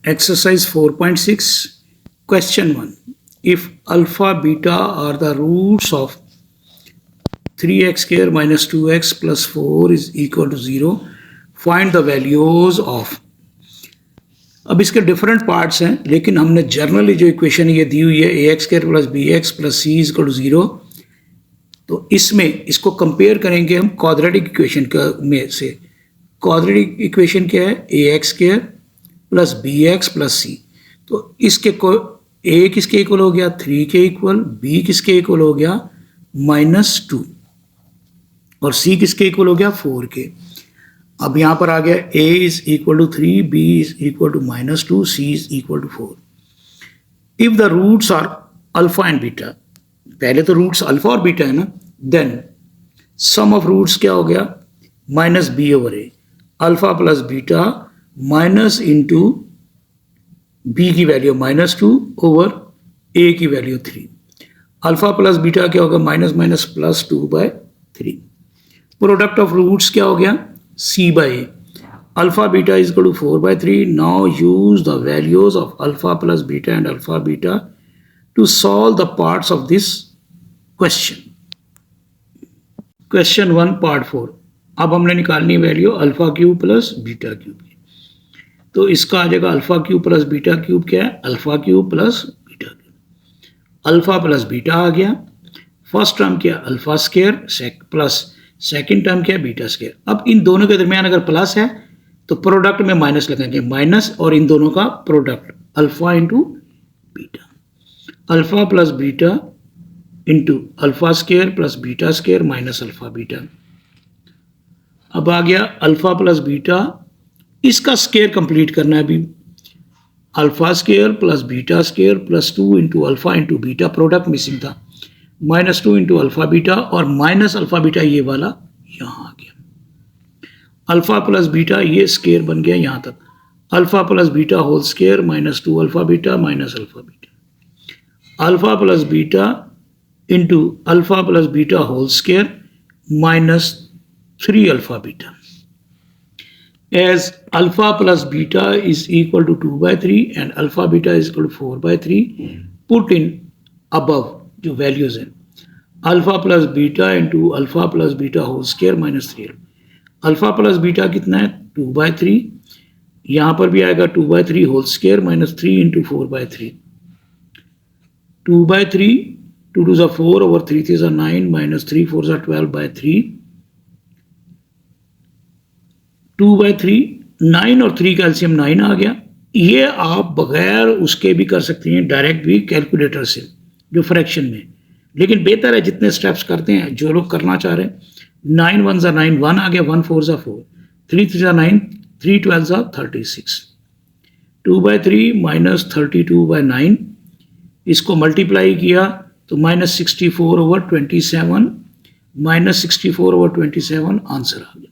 Exercise 4.6, question 1. If alpha, beta are the roots of 3x square minus 2x plus 4 is equal to 0, find the values of. अब इसके different parts हैं, लेकिन हमने generally जो equation ये दी हुई है a x square plus b x plus c is equal to 0, तो इसमें इसको कंपेयर करेंगे हम क्वाड्रेटिक इक्वेशन में से. क्वाड्रेटिक इक्वेशन क्या है? A x square plus b x plus c. तो इसके को ए किसके इक्वल हो गया? 3 के इक्वल. बी किसके इक्वल हो गया? -2. और सी किसके इक्वल हो गया? 4 के. अब यहाँ पर आ गया a is equal to 3, b is equal to -2, c is equal to 4. If the roots are alpha and beta, पहले तो रूट्स अल्फा और बीटा है ना, देन सम ऑफ रूट्स क्या हो गया? -b/a. Alpha plus beta minus into b की value -2 over a की वैल्यू 3. अल्फा प्लस बीटा क्या होगा? Minus minus plus 2/3. Product of roots क्या हो गया? c/a. Alpha beta is equal to 4/3. Now use the values of alpha plus beta and alpha beta to solve the parts of this question. Question 1 part 4. अब हमने निकालनी value alpha cube plus beta cube की. तो इसका आ जाएगा alpha cube plus beta cube क्या है? Alpha cube plus beta cube. Alpha plus beta आ गया. फर्स्ट टर्म क्या? Alpha square plus second term क्या है? Beta square. अब इन दोनों के दरमियान अगर प्लस है तो प्रोडक्ट में माइनस लगाएंगे. माइनस और इन दोनों का product alpha into beta. Alpha plus beta into alpha square plus beta square minus alpha beta. अब आ गया अल्फा प्लस बीटा, इसका स्क्वायर कंप्लीट करना है अभी. Alpha square plus beta square plus 2 into alpha into beta, product missing था. -2 into alpha beta और minus alpha beta ये वाला यहाँ आ गया. अल्फा प्लस बीटा ये स्क्वायर बन गया यहाँ तक. Alpha plus beta whole square -2 alpha beta minus alpha beta. Alpha plus beta into alpha plus beta whole square -3 alpha beta. As alpha plus beta is equal to 2/3 and alpha beta is equal to 4/3, put in above जो values हैं. Alpha plus beta into alpha plus beta whole square -3. Alpha plus beta कितना है? 2/3. यहाँ पर भी आएगा 2/3 whole square -3 into 4/3. 2/3, 2 2 4 over 3 3 9 -3 4 12/3. 2/3 9 और 3 का एलसीएम 9 आ गया. ये आप बगैर उसके भी कर सकते हैं, डायरेक्ट भी कैलकुलेटर से जो फ्रैक्शन में, लेकिन बेहतर है जितने स्टेप्स करते हैं जो लोग करना चाह रहे हैं. 9 1 9, 1 आ गया, 1 4 4, 3 3 9, 3 12 36. 2/3 -32/9, इसको मल्टीप्लाई किया तो -64/27, -64/27 आंसर आ गया.